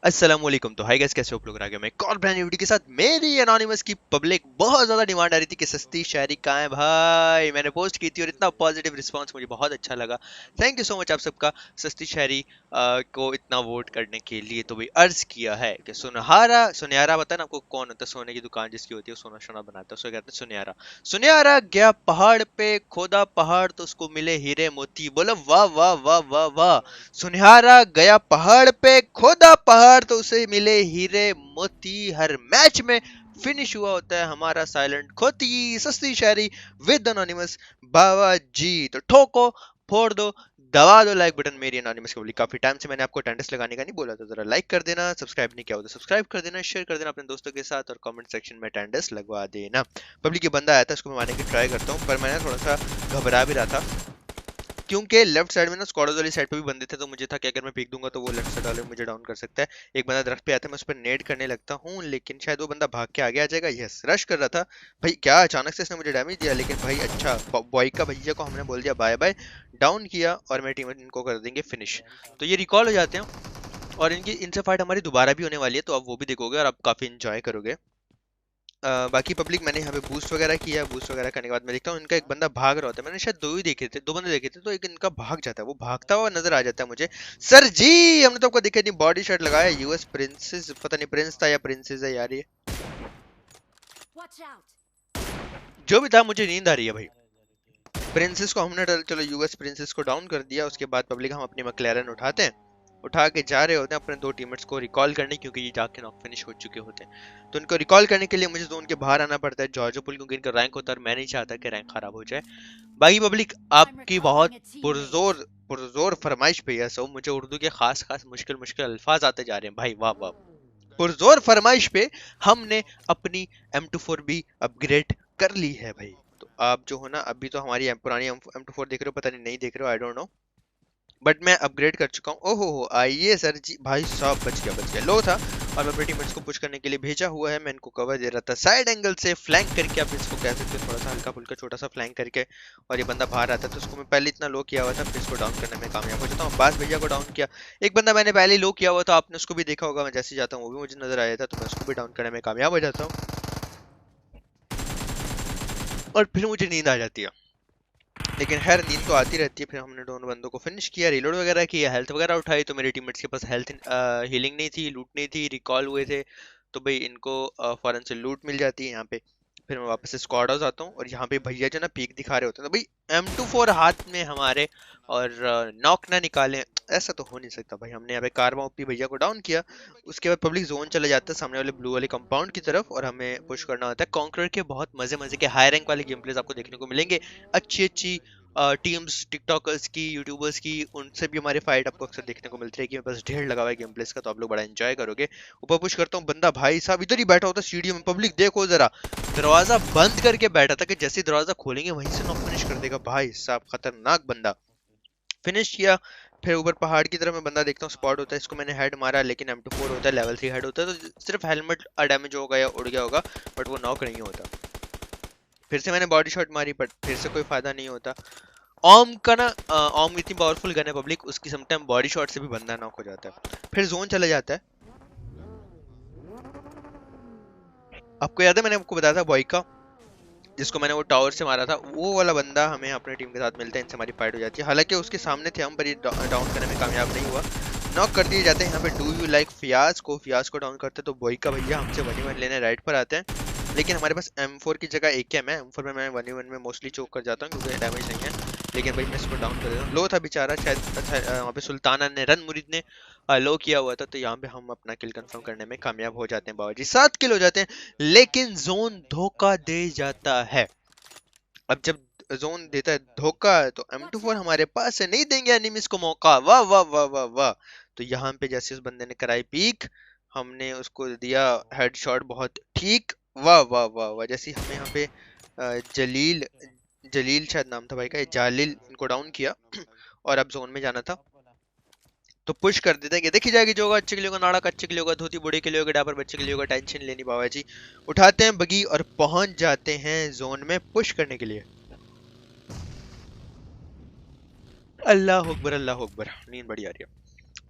अस्सलामुअलैकुम। तो hi guys, कैसे हो आप लोग? आ गया मैं एक और ब्रांड न्यू वीडियो के साथ। मेरी एनोनिमस की पब्लिक बहुत ज्यादा डिमांड आ रही थी कि सस्ती शायरी कहाँ है भाई। मैंने पोस्ट की थी और इतना पॉजिटिव रिस्पांस मुझे बहुत अच्छा लगा। थैंक यू सो मच आप सबका सस्ती शायरी को इतना वोट करने के लिए। तो भाई अर्ज किया है कि सुनहारा सुनहरा, पता है ना आपको कौन होता है? सोने की दुकान जिसकी होती है, सोना सोना बनाता है, उसको कहते हैं सुनहरा। सुनहरा गया पहाड़ पे, खोदा पहाड़ तो उसको मिले हीरे मोती। बोलो वाह वाह वाह वाह वाह। सुनहरा गया पहाड़ पे, खोदा पहाड़ तो उसे मिले हीरे मोती। हर मैच में फिनिश हुआ होता है हमारा साइलेंट खोती। सस्ती शायरी विद अनोनिमस बाबा जी। तो ठोको, फोड़ दो, दबा दो लाइक बटन। मेरी एनोनिमस के बोली काफी टाइम से मैंने आपको अटेंडेंस लगाने का नहीं बोला, तो जरा लाइक कर देना। सब्सक्राइब नहीं किया हो तो सब्सक्राइब कर देना, शेयर कर देना अपने दोस्तों के साथ, और कमेंट सेक्शन में अटेंडेंस लगवा देना। पब्लिक ये बंदा आया था, उसको मैं मारने की ट्राई करता हूँ, पर मैं थोड़ा सा घबरा भी रहा था क्योंकि लेफ्ट साइड में ना स्क्वाड्स वाली साइड पे भी बंदे थे। तो मुझे था कि अगर मैं पीक दूंगा तो वो लेफ्ट साइड वाले मुझे डाउन कर सकता है। एक बंदा दरख्त पे आता है, मैं उस पर नेड करने लगता हूँ, लेकिन शायद वो बंदा भाग के आगे आ जाएगा। यस, रश कर रहा था भाई। क्या अचानक से इसने मुझे डैमेज दिया, लेकिन भाई अच्छा बॉय का भैया को हमने बोल दिया बाय बाय, डाउन किया, और मेरी टीम इनको कर देंगे फिनिश। तो ये रिकॉल हो जाते हैं और इनकी इनसे फाइट हमारी दोबारा भी होने वाली है, तो आप वो भी देखोगे और आप काफी इंजॉय करोगे। बाकी पब्लिक मैंने यहाँ पे बूस्ट वगैरह किया। बूस्ट वगैरह करने के बाद मैं देखता हूँ इनका एक बंदा भाग रहा होता है। मैंने शायद दो ही देखे थे, दो बंदे देखे थे, तो एक इनका भाग जाता है, वो भागता हुआ नजर आ जाता है मुझे। सर जी, हमने तो आपको देखा नहीं, बॉडी शर्ट लगाया, यूएस प्रिंसेस, पता नहीं प्रिंस था या प्रिंसेस है यार ये। जो भी था, मुझे नींद आ रही है भाई। प्रिंसेस को हमने चलो यूएस प्रिंसेस को डाउन कर दिया। उसके बाद पब्लिक हम अपनी मैक्लेरन उठाते हैं, उठा के जा रहे होते हैं अपने दो टीममेट्स को रिकॉल करने, क्योंकि ये जाके नॉक फिनिश हो चुके होते हैं। तो इनको रिकॉल करने के लिए मुझे जोन के बाहर आना पड़ता है, जॉर्जो पुल, क्योंकि इनका रैंक होता है और मैं नहीं चाहता कि रैंक खराब हो जाए। बाकी पब्लिक आपकी बहुत पुरजोर पुरजोर फरमाइश पे है। सो मुझे उर्दू के खास खास मुश्किल मुश्किल अल्फाज आते जा रहे हैं भाई, वाह वाह। पुरजोर फरमाइश पे हमने अपनी M24 भी अपग्रेड कर ली है भाई। तो आप जो हो ना, अभी तो हमारी पुरानी M24 देख रहे हो, पता नहीं नहीं देख रहे हो, आई डोंट नो, बट मैं अपग्रेड कर चुका हूँ। ओहो हो, आइए सर जी। भाई साहब बच गया, लो था। और मैं अपने टीममेट्स को पुश करने के लिए भेजा हुआ है। मैं इनको कवर दे रहा था साइड एंगल से, फ्लैंक करके, आप इसको कह सकते हो थोड़ा सा हल्का फुल्का छोटा सा फ्लैंक करके। और ये बंदा बाहर आता है तो उसको मैं पहले इतना लो किया हुआ था, फिर इसको डाउन करने में कामयाब हो जाता हूँ। अब्बास भैया को डाउन किया। एक बंदा मैंने पहले ही लो किया हुआ था, आपने उसको भी देखा होगा, मैं जैसे जाता हूँ वो भी मुझे नजर आया था, तो मैं उसको भी डाउन करने में कामयाब हो जाता हूँ। और फिर मुझे नींद आ जाती है, लेकिन खैर नींद तो आती रहती है। फिर हमने दोनों बंदों को फिनिश किया, रिलोड वगैरह किया, हेल्थ वगैरह उठाई। तो मेरे टीममेट्स के पास हेल्थ हीलिंग नहीं थी, लूट नहीं थी, रिकॉल हुए थे, तो भाई इनको फौरन से लूट मिल जाती है यहाँ पे। फिर मैं वापस से स्क्वाड हाउस आता हूँ और यहाँ पे भैया जो ना पीक दिखा रहे होते हैं, तो भाई M24 हाथ में हमारे, और नॉक ना निकालें ऐसा तो हो नहीं सकता भाई। हमने यहाँ पे कारवा ओपी भैया को डाउन किया। उसके बाद पब्लिक जोन चले जाता है सामने वाले ब्लू वाले कंपाउंड की तरफ, और हमें पुश करना होता है। कॉन्करर के बहुत मजे मजे के हाई रैंक वाले गेम प्लेस आपको देखने को मिलेंगे। अच्छी अच्छी टीम्स, टिकटॉकर्स की, यूट्यूबर्स की, उनसे भी हमारी फाइट आपको अक्सर देखने को मिलती है कि बस ढेर लगा हुआ है गेम प्लेस का, तो आप लोग बड़ा एंजॉय करोगे। ऊपर पुश करता हूँ, बंदा भाई साहब इधर ही बैठा होता है सीढ़ी में। पब्लिक देखो जरा, दरवाजा बंद करके बैठा था कि जैसे ही दरवाजा खोलेंगे वहीं से नॉक फिनिश कर देगा। भाई साहब खतरनाक बंदा। फिनिश किया। फिर ऊपर पहाड़ की तरफ मैं बंदा देखता हूँ, स्पॉट होता है, इसको मैंने हेड मारा, लेकिन M24 होता है, लेवल 3 हेड होता है, तो सिर्फ हेलमेट डैमेज होगा या उड़ गया होगा, बट वो नॉक नहीं होता। फिर से मैंने बॉडी शॉट मारी, बट फिर से कोई फायदा नहीं होता। ओम का ना, ओम इतनी पावरफुल गन है पब्लिक, उसकी समटाइम बॉडी शॉट से भी बंदा नॉक हो जाता है। फिर जोन चला जाता है। आपको याद है मैंने आपको बताया था बॉय का, जिसको मैंने वो टावर से मारा था, वो वाला बंदा हमें अपने टीम के साथ मिलता है, इनसे हमारी फाइट हो जाती है। हालांकि उसके सामने थे हम, पर ये डाउन करने में कामयाब नहीं हुआ, नॉक कर दिए जाते हैं। यहाँ पे डू यू लाइक फियाज को डाउन करते हैं, तो बॉय का भैया हमसे 1v1 लेने राइट पर आते हैं। लेकिन हमारे पास M4 की जगह AKM है। M4 में मैं 1v1 में मोस्टली चोक कर जाता हूँ क्योंकि डैमेज नहीं है, लेकिन भाई मैं इसको डाउन कर देता हूँ। लो था बेचारा शायद। अच्छा, वहाँ पे सुल्ताना ने, रन मुरीद ने लो किया हुआ था, तो यहाँ पे हम अपना किल कंफर्म करने में कामयाब हो जाते हैं। बाबा जी 7 किल हो जाते हैं, लेकिन जोन धोखा दे जाता है। अब जब जोन देता है धोखा, तो M24 हमारे पास है, नहीं देंगे एनिमीज को मौका। वाह वाह वाह वाह वाह। तो यहाँ पे जैसे उस बंदे ने कराई पीक, हमने उसको दिया हेडशॉट बहुत ठीक। वाह वाह वाह वाह। जैसे हमें यहाँ पे जलील जलील शायद नाम था भाई का, जालिल, इनको डाउन किया और अब जोन में जाना था। तो पुश कर देते हैं कि देखी जाएगी, जो होगा अच्छे के लिए होगा, नाड़ा का अच्छे के लिए होगा, धोती बूढ़े के लिए होगा, डापर बच्चे के लिए होगा, टेंशन लेनी बाबा जी। उठाते हैं बगी और पहुंच जाते हैं जोन में पुश करने के लिए। अल्लाह अकबर अल्लाह अकबर। नींद बड़ी आ रही है।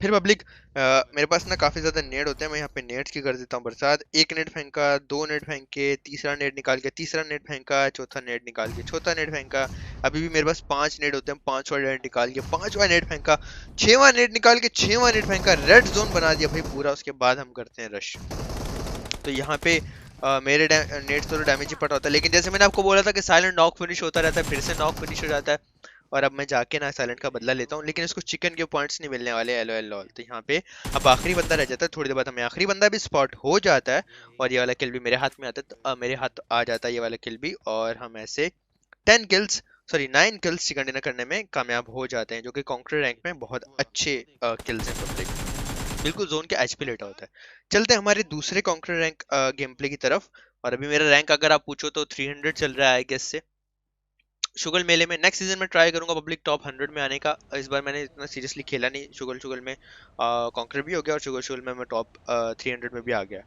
फिर पब्लिक मेरे पास ना काफ़ी ज़्यादा नेट होते हैं, मैं यहाँ पे नेट्स की कर देता हूँ बरसात। एक नेट फेंका, दो नेट फेंके, तीसरा नेट निकाल के, तीसरा नेट फेंका, चौथा नेट निकाल के, चौथा नेट फेंका। अभी भी मेरे पास 5 नेट होते हैं, पांचवा नेट निकाल के, पांचवा नेट फेंका, छठवां नेट निकाल के, छठवां नेट फेंका, रेड जोन बना दिया भाई पूरा। उसके बाद हम करते हैं रश। तो यहाँ पे मेरे नेट तो डैमेज ही पड़ा होता है, लेकिन जैसे मैंने आपको बोला था कि साइलेंट नॉक फिनिश होता रहता है, फिर से नॉक फिनिश हो जाता है। और अब मैं जाके ना साइलेंट का बदला लेता हूँ, लेकिन इसको चिकन के पॉइंट्स नहीं मिलने वाले। एल एल तो यहाँ पे अब आखिरी बंदा रह जाता है, थोड़ी देर बाद हमें आखिरी बंदा भी स्पॉट हो जाता है और ये वाला किल भी मेरे हाथ में आता है। तो मेरे हाथ आ जाता है ये वाला किल भी, और हम ऐसे 9 किल्स चिकन डिनर करने में कामयाब हो जाते हैं, जो कि कॉन्करर रैंक में बहुत अच्छे किल्स हैं पब्लिक। बिल्कुल जोन के एचपी लेटा होता है। चलते हैं हमारे दूसरे कॉन्करर रैंक गेम प्ले की तरफ। और अभी मेरा रैंक अगर आप पूछो तो 300 चल रहा है आई गेस से। शुगल मेले में नेक्स्ट सीजन में ट्राई करूंगा पब्लिक टॉप 100 में आने का। इस बार मैंने इतना सीरियसली खेला नहीं। शुगल शुगल में कॉन्कर भी हो गया और शुगल शुगल में मैं टॉप 300 में भी आ गया।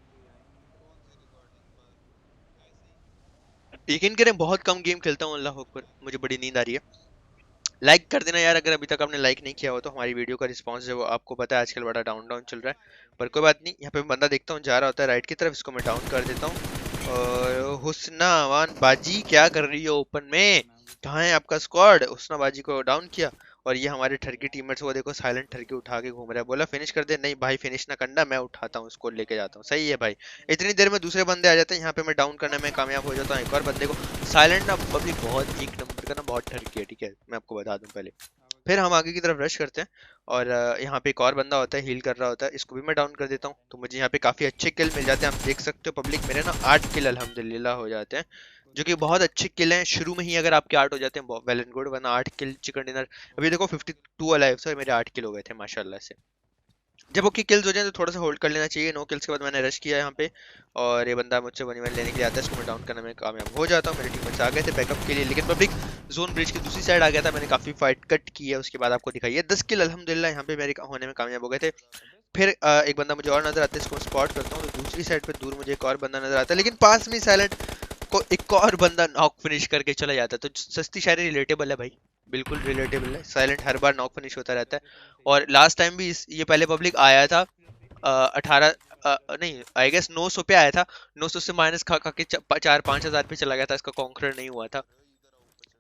यकीन करें बहुत कम गेम खेलता हूँ, अल्लाह अकबर, मुझे बड़ी नींद आ रही है। लाइक कर देना यार अगर अभी तक आपने लाइक नहीं किया हो तो। हमारी वीडियो का रिस्पांस जो आपको पता है आजकल बड़ा डाउन डाउन चल रहा है, पर कोई बात नहीं। यहाँ पे मैं बंदा देखता हूँ जा रहा होता है राइट की तरफ, इसको मैं डाउन कर देता हूँ। और हुस्ना अमान बाजी क्या कर रही हो ओपन में, कहाँ है आपका स्क्वाड? हुस्ना बाजी को डाउन किया। और ये हमारे ठरकी टीममेट्स वो देखो साइलेंट ठरकी उठा के घूम रहा है। बोला फिनिश कर दे, नहीं भाई फिनिश ना करना, मैं उठाता हूँ उसको लेके जाता हूँ। सही है भाई। इतनी देर में दूसरे बंदे आ जाते हैं, यहाँ पे मैं डाउन करने में कामयाब हो जाता हूँ एक और बंदे को। साइलेंट ना पब्लिक बहुत एक नंबर का ना, बहुत ठरकी है, ठीक है मैं आपको बता दूं पहले। फिर हम आगे की तरफ रश करते हैं और यहाँ पे एक और बंदा होता है हील कर रहा होता है, इसको भी मैं डाउन कर देता हूँ। तो मुझे यहाँ पे काफी अच्छे किल मिल जाते हैं। आप देख सकते हो पब्लिक मेरे ना 8 किल अल्हम्दुलिल्लाह हो जाते हैं, जो कि बहुत अच्छे किल हैं। शुरू में ही अगर आपके 8 हो जाते हैं वेल एंड गुड, वरना 8 किल चिकन डिनर। अभी देखो 52 अलाइव से मेरे 8 किल हो गए थे माशाल्लाह से। जब ओके किल्स हो जाए तो थोड़ा सा होल्ड कर लेना चाहिए। नो किल्स के बाद मैंने रश किया यहाँ पे और ये बंदा मुझसे बनी वाली लेने के लिए आता है, इसको मैं डाउन करने में कामयाब हो जाता हूँ। मेरे टीममेट्स आ गए थे बैकअप के लिए, लेकिन पब्लिक जोन ब्रिज की दूसरी साइड आ गया था। मैंने काफी फाइट कट की है, उसके बाद आपको दिखाई है 10 किल अल्हम्दुलिल्लाह यहाँ पे मेरे होने में कामयाब हो गए थे। फिर एक बंदा मुझे और नजर आता है, इसको स्पॉट करता हूँ। तो दूसरी साइड पे दूर मुझे एक और बंदा नजर आता है, लेकिन पास में साइलेंट को एक और बंदा नॉक फिनिश करके चला जाता है। तो सस्ती शायरी रिलेटेबल है भाई, बिल्कुल रिलेटेबल है। साइलेंट हर बार नॉक फिनिश होता रहता है। और लास्ट टाइम भी ये पहले पब्लिक आया था 18 नहीं आई गेस 900 पे आया था। 900 से माइनस खा खा के 4-5 हजार पे चला गया था, इसका कॉन्करर नहीं हुआ था।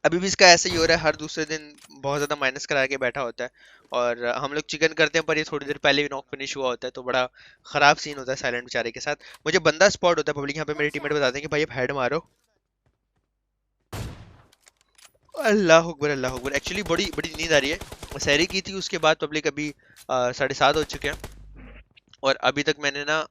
अभी भी इसका ऐसे ही हो रहा है, हर दूसरे दिन बहुत ज्यादा माइनस करा के बैठा होता है। और हम लोग चिकन करते हैं पर ये थोड़ी देर पहले भी नॉक फिनिश हुआ होता है, तो बड़ा खराब सीन होता है साइलेंट बेचारे के साथ। मुझे बंदा स्पॉट होता है पब्लिक, यहाँ पे मेरे टीममेट बताते हैं कि भाई अब हेड मारो। अल्लाह अकबर अल्लाह अकबर। एक्चुअली बड़ी बड़ी नींद आ रही है, सैरी की थी उसके बाद पब्लिक। अभी 7:30 हो चुके हैं और अभी तक मैंने ना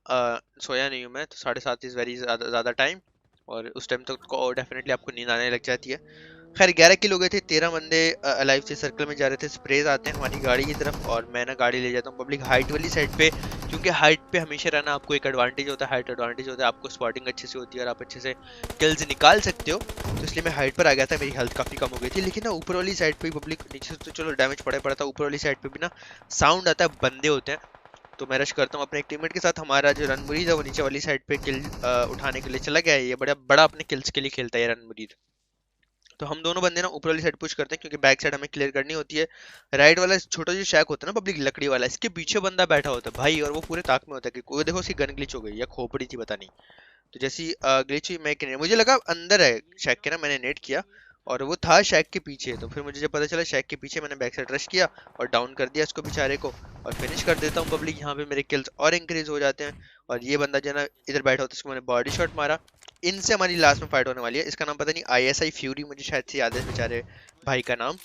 सोया नहीं हूँ मैं। तो 7:30 इज़ वेरी ज़्यादा टाइम, और उस टाइम तक तो डेफिनेटली आपको नींद आने लग जाती है। खैर 11 किल हो गए थे, 13 बंदे अलाइव से सर्कल में जा रहे थे। स्प्रेज आते हैं हमारी गाड़ी की तरफ और मैं ना गाड़ी ले जाता हूँ पब्लिक हाइट वाली साइड पे, क्योंकि हाइट पे हमेशा रहना आपको एक एडवांटेज होता है। हाइट एडवांटेज होता है, आपको स्पॉटिंग अच्छे से होती है और आप अच्छे से किल्स निकाल सकते हो। तो इसलिए मैं हाइट पर आ गया था। मेरी हेल्थ काफ़ी कम हो गई थी, लेकिन ना ऊपर वाली साइड पे पब्लिक, नीचे से तो चलो डैमेज पड़ा पड़ा था, ऊपर वाली साइड पे भी ना साउंड आता है, बंदे होते हैं। तो मैं रश करता हूँ अपने एक टीममेट के साथ। हमारा जो रन मुरीद है वो नीचे वाली साइड पे किल उठाने के लिए चला गया है। ये बड़ा बड़ा अपने किल्स के लिए खेलता है रन मुरीद। तो हम दोनों बंदे ना ऊपर वाली साइड पुश करते हैं, क्योंकि बैक साइड हमें क्लियर करनी होती है। राइट वाला छोटा जो शैक होता है ना पब्लिक लकड़ी वाला, इसके पीछे बंदा बैठा होता है भाई, और वो पूरे ताक में होता है कि वो देखो उसकी गन ग्लिच हो गई या खोपड़ी थी पता नहीं। तो जैसी ग्लिच हुई, मैं मुझे लगा अंदर है शैक के ना, मैंने नेट किया और वो था शैक के पीछे। तो फिर मुझे जब पता चला शैक के पीछे, मैंने बैक साइड रश किया और डाउन कर दिया इसको बेचारे को और फिनिश कर देता हूँ पब्लिक। यहाँ पे मेरे किल्स और इंक्रीज हो जाते हैं। और ये बंदा जो है ना इधर बैठा होता है, इसको मैंने बॉडी शॉट मारा। इनसे हमारी लास्ट में फाइट होने वाली है। इसका नाम पता नहीं, आईएसआई फ्यूरी मुझे शायद से याद है बेचारे भाई का नाम।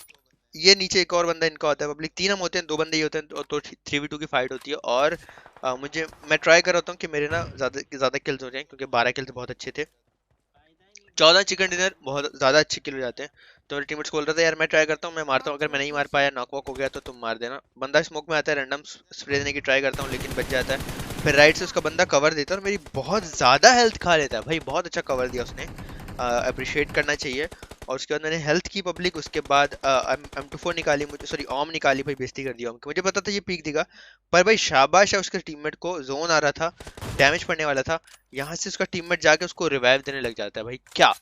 ये नीचे एक और बंदा इनका होता है पब्लिक। 3 हम होते हैं, 2 बंदे ही होते हैं, तो 3v2 की फाइट होती है। और मैं ट्राई कर रहा हूँ कि मेरे ना ज्यादा किल्स हो जाएं, क्योंकि 12 किल्स बहुत अच्छे थे। 14 चिकन डिनर बहुत ज्यादा अच्छे किल हो जाते हैं। तो मेरे टीममेट्स बोल रहे थे यार मैं ट्राई करता हूँ, मैं मारता हूँ, अगर मैं नहीं मार पाया नॉक वॉक हो गया तो तुम मार देना। बंदा स्मोक में आता है, रैंडम स्प्रे देने की ट्राई करता हूँ लेकिन बच जाता है। फिर राइट से उसका बंदा कवर देता है और मेरी बहुत ज्यादा हेल्थ खा लेता है भाई, बहुत अच्छा कवर दिया उसने, अप्रिशिएट करना चाहिए। और उसके बाद मैंने हेल्थ की पब्लिक, उसके बाद M24 निकाली, मुझे सॉरी ओम निकाली भाई, बेइज्जती कर दिया ओम की। मुझे पता था ये पीक देगा, पर भाई शाबाश है उसके टीममेट को, जोन आ रहा था, डैमेज पड़ने वाला था। यहाँ से उसका टीममेट जाके उसको रिवाइव देने लग जाता है भाई। क्या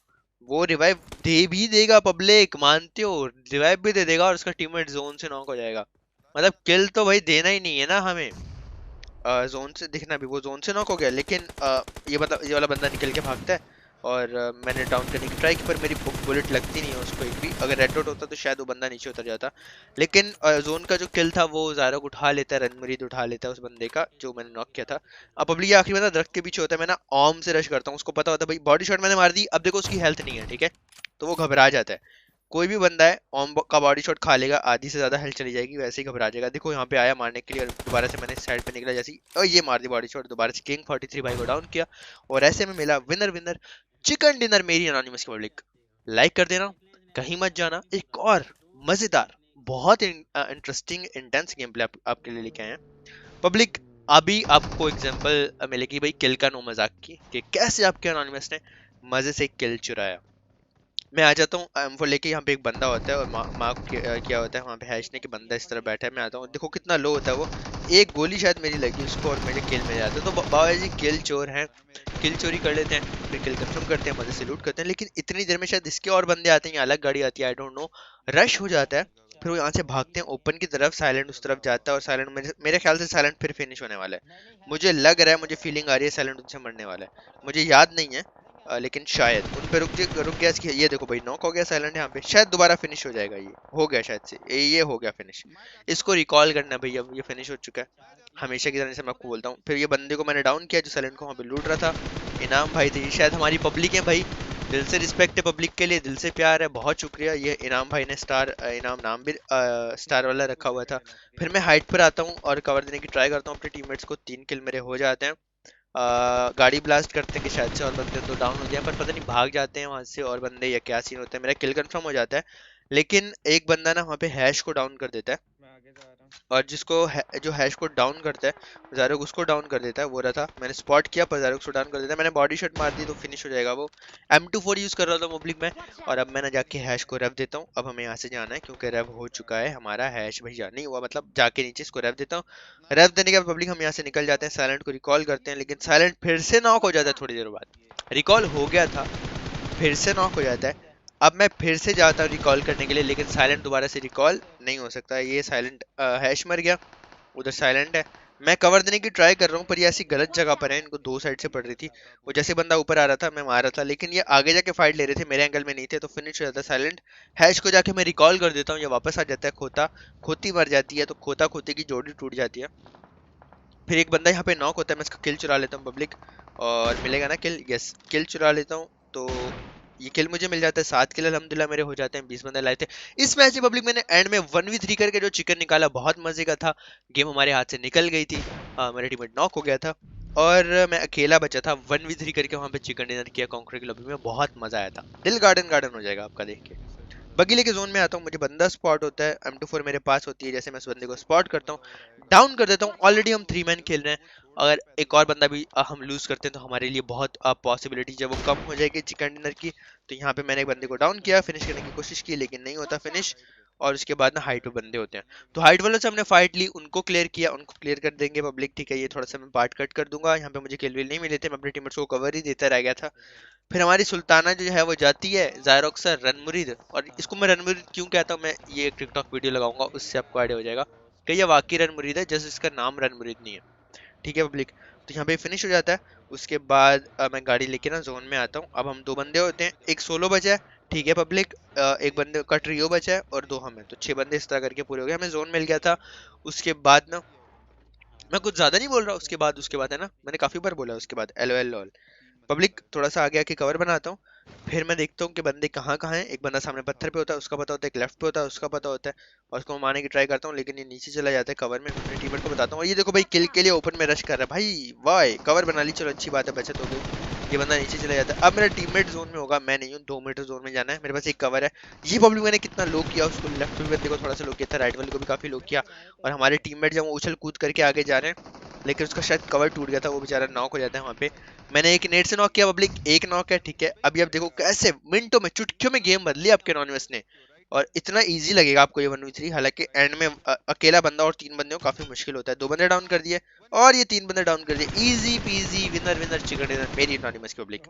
वो रिवाइव दे भी देगा पब्लिक, मानते हो? रिवाइव भी दे देगा और उसका टीममेट जोन से नॉक हो जाएगा। मतलब किल तो भाई देना ही नहीं है ना हमें। जोन से दिखना भी, वो जोन से नॉक हो गया, लेकिन ये मतलब ये वाला बंदा निकल के भागता है और मैंने डाउन करने की ट्राई की, पर मेरी बुलेट लगती नहीं है उसको एक भी। अगर रेड डॉट होता तो शायद वो बंदा नीचे उतर जाता। लेकिन जोन का जो किल था वो ज़ारोक उठा लेता है, रणमुरीद उठा लेता है उस बंदे का जो मैंने नॉक किया था। अब पब्लिक ये आखिरी बंदा दरख्त के पीछे होता है, मैं ना ऑम से रश करता हूँ, उसको पता होता है भाई बॉडी शॉट मैंने मार दी, अब देखो उसकी हेल्थ नहीं है, ठीक है, तो वो घबरा जाता है। कोई भी बंदा है ऑम का बॉडी शॉट खा लेगा, आधी से ज्यादा हेल्थ चली जाएगी, वैसे ही घबरा जाएगा। देखो यहाँ पे आया मारने के लिए और दोबारा से मैंने साइड पे निकला जैसे ही, और ये मार दी बॉडी शॉट, दोबारा से किंग 43 भाई को डाउन किया। और ऐसे में मिला विनर विनर चिकन डिनर मेरी एनोनिमस की पब्लिक। लाइक कर देना, कहीं मत जाना, एक और मजेदार बहुत इंटरेस्टिंग इंटेंस गेम प्ले आपके लिए लेके आए हैं पब्लिक। अभी आपको एग्जांपल मिलेगी भाई किल का, नो मजाक की, कि कैसे आपके एनोनिमस ने मजे से किल चुराया। मैं आ जाता हूँ M4 लेके, यहाँ पे एक बंदा होता है और मार्क किया होता है वहाँ पे हैश ने कि बंदा इस तरह बैठा है। मैं आता हूँ, देखो कितना लो होता है वो, एक गोली शायद मेरी लगी उसको और मेरे किल मिल जाता है। तो बाबा जी किल चोर हैं, किल चोरी कर लेते हैं, फिर किल कंफर्म करते हैं, मजे से लूट करते हैं। लेकिन इतनी देर में शायद इसके और बंदे आते हैं या अलग गाड़ी आती है, आई डोंट नो, रश हो जाता है। फिर वो यहाँ से भागते हैं ओपन की तरफ, साइलेंट उस तरफ जाता है और साइलेंट मेरे ख्याल से साइलेंट फिर फिनिश होने वाला है। मुझे लग रहा है, मुझे फीलिंग आ रही है साइलेंट उनसे मरने वाला है, मुझे याद नहीं है। लेकिन शायद उन पे रुक गया इसकी, ये देखो भाई नॉक हो गया साइलेंट यहाँ पे, शायद दोबारा फिनिश हो जाएगा, ये हो गया शायद से, ये हो गया फिनिश। इसको रिकॉल करना है भाई, अब ये फिनिश हो चुका है हमेशा की तरह से मैं आपको बोलता हूँ। फिर ये बंदे को मैंने डाउन किया जो साइलेंट को वहाँ पे लूट रहा था। इनाम भाई थे, ये शायद हमारी पब्लिक है भाई, दिल से रिस्पेक्ट है पब्लिक के लिए, दिल से प्यार है, बहुत शुक्रिया। ये इनाम भाई ने स्टार इनाम नाम भी स्टार वाला रखा हुआ था। फिर मैं हाइट पर आता हूँ और कवर देने की ट्राई करता हूँ अपने टीममेट्स को, 3 किल मेरे हो जाते हैं। गाड़ी ब्लास्ट करते हैं कि शायद से और बंदे तो डाउन हो जाए, पर पता नहीं भाग जाते हैं वहां से और बंदे, या क्या सीन होता है। मेरा किल कंफर्म हो जाता है, लेकिन एक बंदा ना वहाँ पे हैश को डाउन कर देता है, और जो हैश को डाउन करता है ज़ारोक उसको डाउन कर देता है। वो रहा था, मैंने स्पॉट किया पर ज़ारोक उसको डाउन कर देता है। मैंने बॉडी शॉट मार दी तो फिनिश हो जाएगा वो। M24 यूज़ कर रहा था पब्लिक में, और अब मैं ना जाके हैश को रेव देता हूँ। अब हमें यहाँ से जाना है क्योंकि रेव हो चुका है हमारा, हैश भैया नहीं हुआ, मतलब जाके नीचे इसको रेव देता हूँ। रेव देने के बाद पब्लिक हम यहाँ से निकल जाते हैं, साइलेंट को रिकॉल करते हैं, लेकिन साइलेंट फिर से नॉक हो जाता है थोड़ी देर बाद। रिकॉल हो गया था, फिर से नॉक हो जाता है। अब मैं फिर से जाता हूँ रिकॉल करने के लिए, लेकिन साइलेंट दोबारा से रिकॉल नहीं हो सकता। ये साइलेंट हैश मर गया, उधर साइलेंट है। मैं कवर देने की ट्राई कर रहा हूँ पर ये ऐसी गलत जगह पर है, इनको दो साइड से पड़ रही थी। वो जैसे बंदा ऊपर आ रहा था मैं मार रहा था, लेकिन ये आगे जाके फाइट ले रहे थे, मेरे एंगल में नहीं थे, तो फिनिश हो जाता है साइलेंट। हैश को जाके मैं रिकॉल कर देता हूँ, ये वापस आ जाता है, खोता खोती मर जाती है, तो खोता खोती की जोड़ी टूट जाती है। फिर एक बंदा यहाँ पे नॉक होता है, मैं इसका किल चुरा लेता हूँ पब्लिक, और मिलेगा ना किल, यस किल चुरा लेता हूँ। तो ये किल मुझे मिल जाता है, 7 किल अल्हम्दुलिल्लाह मेरे हो जाते हैं, 20 बंदे लाए थे इस मैच में पब्लिक। मैंने एंड में 1v3 करके जो चिकन निकाला, बहुत मजे का था। गेम हमारे हाथ से निकल गई थी, मेरा टीममेट नॉक हो गया था और मैं अकेला बचा था। 1v3 करके वहाँ पे चिकन डिनर किया कॉन्कर की लॉबी में, बहुत मजा आया था। दिल गार्डन गार्डन हो जाएगा आपका देख के। बगीले के जोन में आता हूँ, मुझे बंदा स्पॉट होता है, M24 मेरे पास होती है, जैसे मैं उस बंदे को स्पॉट करता हूँ, डाउन कर देता हूँ। ऑलरेडी हम 3 मैन खेल रहे हैं, अगर एक और बंदा भी हम लूज करते हैं तो हमारे लिए बहुत पॉसिबिलिटी जब वो कम हो जाएगी चिकन डिनर की। तो यहाँ पे मैंने एक बंदे को डाउन किया, फिनिश करने की कोशिश की, लेकिन नहीं होता फिनिश। और उसके बाद ना हाइट पे बंदे होते हैं, तो हाइट वालों से हमने फाइट ली, उनको क्लियर किया, उनको क्लियर कर देंगे पब्लिक, ठीक है। ये थोड़ा सा मैं पार्ट कट कर दूंगा, यहाँ पे मुझे किल विल नहीं मिले थे, मैं अपने टीममेट्स को कवर ही देता रह गया था। फिर हमारी सुल्ताना जो है वो जाती है ज़ायरोक सर रणमुरीद, और इसको मैं रणमुरीद क्यों कहता हूँ, मैं ये एक टिकटॉक वीडियो लगाऊंगा, उससे आपको आइडिया हो जाएगा कि ये वाकई रणमुरीद है, जैसे इसका नाम रणमुरीद नहीं है, ठीक है पब्लिक। तो यहाँ पे फिनिश हो जाता है। उसके बाद मैं गाड़ी लेके ना जोन में आता हूँ। अब हम 2 बंदे होते हैं, एक सोलो बचा है, ठीक है पब्लिक, एक बंदे का ट्रियो बचा है और 2 हम हैं, तो 6 बंदे इस तरह करके पूरे हो गए, हमें जोन मिल गया था। उसके बाद ना मैं कुछ ज्यादा नहीं बोल रहा, उसके बाद है ना, मैंने काफी बार बोला उसके बाद LOL पब्लिक। थोड़ा सा आगे आके कवर बनाता हूँ, फिर मैं देखता हूँ कि बंदे कहाँ कहाँ हैं। एक बंदा सामने पत्थर पे होता है, उसका पता होता है, एक लेफ्ट पे होता है, उसका पता होता है, और उसको मैं मारने की ट्राई करता हूँ, लेकिन ये नीचे चला जाता है कवर में। अपने टीममेट को बताता हूँ, और ये देखो भाई किल के लिए ओपन में रश कर रहा है भाई, वाह कवर बना ली, चलो अच्छी बात है, बचत हो गई। ये बंदा नीचे चला जाता है, अब मेरा टीममेट जोन में होगा, मैं नहीं हूँ, 2 मीटर जोन में जाना है, मेरे पास एक कवर है। ये पब्लिक मैंने कितना लो किया उसको, लेफ्ट बंदे को थोड़ा सा लो किया था, राइट वाले को भी काफी लो किया, और हमारे टीममेट जब वो उछल कूद करके आगे जा रहे हैं, लेकिन उसका शायद कवर टूट गया था, वो बेचारा नॉक हो जाता है वहाँ पे। मैंने एक नेट से नॉक किया पब्लिक, एक नॉक है, ठीक है। अभी आप देखो कैसे मिनटों में चुटकियों में गेम बदली आपके एनोनिमस ने, और इतना इजी लगेगा आपको ये 1v3, हालांकि एंड में अकेला बंदा और 3 बंदे हो काफी मुश्किल होता है। 2 बंदे डाउन कर दिए और ये 3 बंदे डाउन कर दिए, easy PG winner winner chicken dinner मेरी एनोनिमस की पब्लिक।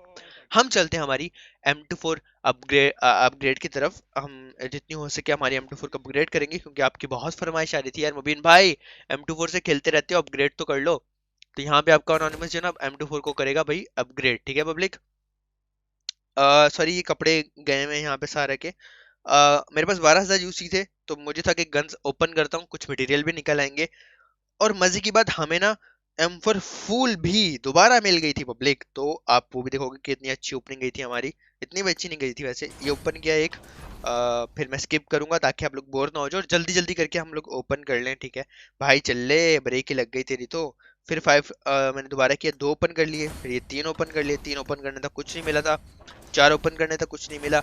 हम चलते हैं हमारी M24 अपग्रेड की तरफ। हम जितनी हो सके हमारी M24 को अपग्रेड करेंगे, क्योंकि आपकी बहुत फरमाइश आ रही थी यार मुबीन भाई M24 से खेलते रहते हो, अपग्रेड तो कर लो। तो यहाँ पे आपका एनोनिमस जो ना M24 को करेगा भाई अपग्रेड, ठीक है पब्लिक। सॉरी ये कपड़े गए हुए हैं यहाँ पे सारे के। मेरे पास 12,000 यूसी थे, तो मुझे था कि गन्स ओपन करता हूँ, कुछ मटेरियल भी निकल आएंगे। और मजे की बात हमें ना M4 फूल भी दोबारा मिल गई थी पब्लिक। तो आप वो भी देखोगे कि इतनी अच्छी ओपनिंग गई थी हमारी। इतनी भी अच्छी नहीं गई थी वैसे, ये ओपन किया एक। फिर मैं स्किप करूंगा ताकि आप लोग बोर ना हो जाओ, और जल्दी जल्दी करके हम लोग ओपन कर लें, ठीक है भाई। चल ले, ब्रेक ही लग गई तेरी तो। फिर 5 मैंने दोबारा किया, 2 ओपन कर लिए, फिर ये 3 ओपन कर लिए। 3 ओपन करने तक कुछ नहीं मिला था, 4 ओपन करने तक कुछ नहीं मिला,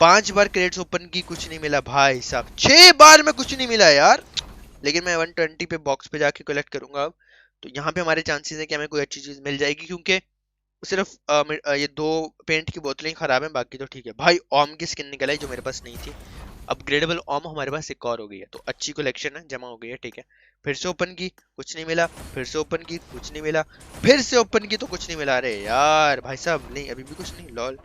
5 बार क्रेट्स ओपन की कुछ नहीं मिला भाई साहब, 6 बार में कुछ नहीं मिला यार। लेकिन मैं 120 पे बॉक्स पे जाके कलेक्ट करूंगा अब। तो यहाँ पे हमारे चांसेस है कि हमें कोई अच्छी चीज मिल जाएगी, क्योंकि सिर्फ ये 2 पेंट की बोतलें ही खराब हैं, बाकी तो ठीक है भाई। ओम की स्किन निकल आई जो मेरे पास नहीं थी। अपग्रेडेबल ओम हमारे पास एक और हो गई है, तो अच्छी कलेक्शन है, जमा हो गई है, ठीक है। फिर से ओपन की, कुछ नहीं मिला, फिर से ओपन की, कुछ नहीं मिला, फिर से ओपन की तो कुछ नहीं मिला। अरे यार भाई साहब, नहीं अभी भी कुछ नहीं, लॉल।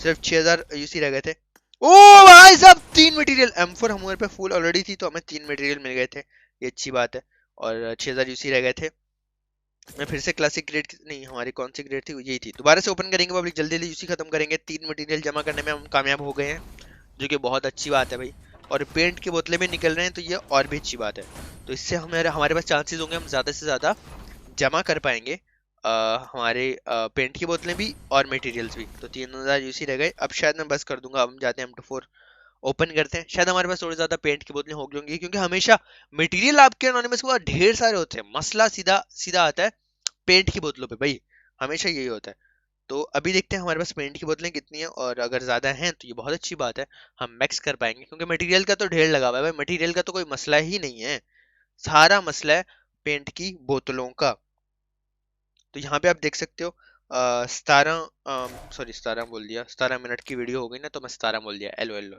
सिर्फ 6000 यूसी रह गए थे। ओ भाई साहब 3 मटेरियल, M4 हमारे पे फुल ऑलरेडी थी, तो हमें 3 मटेरियल मिल गए थे, ये अच्छी बात है। और 6000 यूसी रह गए थे। मैं फिर से क्लासिक ग्रेड नहीं, हमारी कौन सी ग्रेड थी, यही थी। दोबारा से ओपन करेंगे पब्लिक, जल्दी जल्दी यूसी खत्म करेंगे। 3 मटेरियल जमा करने में हम कामयाब हो गए हैं, जो कि बहुत अच्छी बात है भाई। और पेंट की बोतलें भी निकल रहे हैं, तो ये और भी अच्छी बात है। तो इससे हमारे हमारे पास चांसेस होंगे हम ज़्यादा से ज़्यादा जमा कर पाएंगे हमारे पेंट की बोतलें भी और मटेरियल्स भी। तो 3000 यूसी रह गए, अब शायद मैं बस कर दूंगा। अब हम जाते हैं M24 ओपन करते हैं, शायद हमारे पास थोड़ी ज्यादा पेंट की बोतलें हो गई होंगी, क्योंकि हमेशा मटेरियल आपके एनोनिमस के पास ढेर सारे होते हैं, मसला सीधा सीधा आता है पेंट की बोतलों पे भाई, हमेशा यही होता है। तो अभी देखते हैं हमारे पास पेंट की बोतलें कितनी हैं, और अगर ज्यादा हैं तो ये बहुत अच्छी बात है, हम मैक्स कर पाएंगे। क्योंकि मटेरियल का तो ढेर लगा हुआ है भाई, मटेरियल का तो कोई मसला ही नहीं है, सारा मसला है पेंट की बोतलों का। तो यहाँ पे आप देख सकते हो 17 सॉरी 17 बोल दिया, 17 मिनट की वीडियो हो गई ना, तो मैं 17 बोल दिया, एल एल।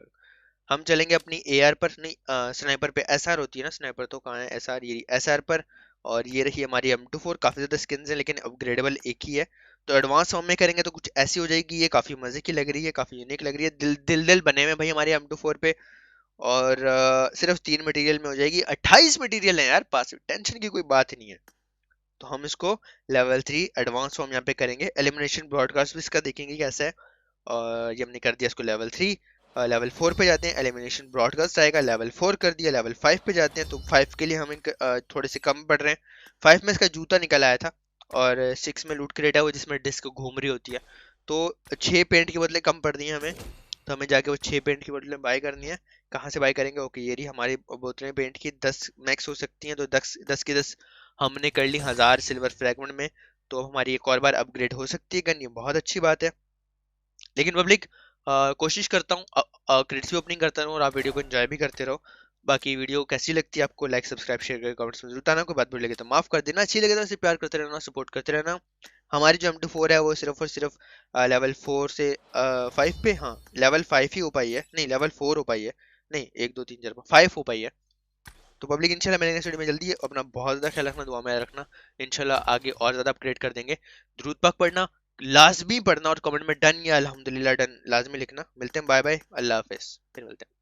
हम चलेंगे अपनी एआर पर, नहीं स्नाइपर पे। एसआर होती है ना, स्नाइपर तो कहाँ है, एसआर, ये एसआर पर। और ये रही हमारी M24, काफी ज्यादा स्किन्स हैं, लेकिन अपग्रेडेबल एक ही है। तो एडवांस फॉर्म में करेंगे तो कुछ ऐसी हो जाएगी, ये काफी मजे की लग रही है, काफी यूनिक लग रही है। दिल दिल दिल बने हुए हैं भाई हमारे M24 पे। और सिर्फ 3 मटेरियल में हो जाएगी, 28 मटेरियल है यार पास, टेंशन की कोई बात ही नहीं है। तो हम इसको लेवल 3 एडवांस फॉर्म यहाँ पे करेंगे। एलिमिनेशन ब्रॉडकास्ट भी इसका देखेंगे कैसा है। और ये हमने कर दिया इसको लेवल 3। लेवल 4 पे जाते हैं, एलिमिनेशन ब्रॉडकास्ट आएगा। लेवल 4 कर दिया, लेवल 5 पे जाते हैं। तो 5 के लिए हम थोड़े से कम पड़ रहे हैं। 5 में इसका जूता निकल आया था, और 6 में लूट क्रेट है वो, जिसमें डिस्क घूम रही होती है। तो 6 पेंट के बदले कम पड़ रही है हमें, तो हमें जाके वो 6 पेंट की बोतलें बाय करनी है। कहाँ से बाय करेंगे, ओके ये रही हमारी बोतलें पेंट की, 10 मैक्स हो सकती हैं, तो 10 की 10 हमने कर ली 1000 सिल्वर फ्रैगमेंट में। तो हमारी एक और बार अपग्रेड हो सकती है गन, ये बहुत अच्छी बात है। लेकिन पब्लिक कोशिश करता हूँ क्रेडिट्स भी ओपनिंग करता रहूँ, और आप वीडियो को एंजॉय भी करते रहो। बाकी वीडियो कैसी लगती है आपको, लाइक सब्सक्राइब शेयर करके कमेंट्स में जरूर बताना। कोई बात बुरी लगे तो माफ कर देना, अच्छी लगे तो इसे प्यार करते रहना, सपोर्ट करते रहना। हमारी जो M24 है वो सिर्फ और सिर्फ लेवल 4 से 5 पे, हाँ लेवल 5 ही हो पाई है, नहीं लेवल 4 हो पाई है, नहीं 1 2 3 4 5 हो पाई है। तो पब्लिक इंशाल्लाह मिलेंगे नेक्स्ट वीडियो में जल्दी। अपना बहुत ज्यादा ख्याल रखना, दुआ में रखना। इंशाल्लाह आगे और ज्यादा अपग्रेड कर देंगे। दुरूद पाक पढ़ना, लाजमी पढ़ना, और कमेंट में डन या अल्हम्दुलिल्लाह डन लाजमी लिखना। मिलते हैं, बाय बाय, अल्लाह हाफिज, फिर मिलते हैं।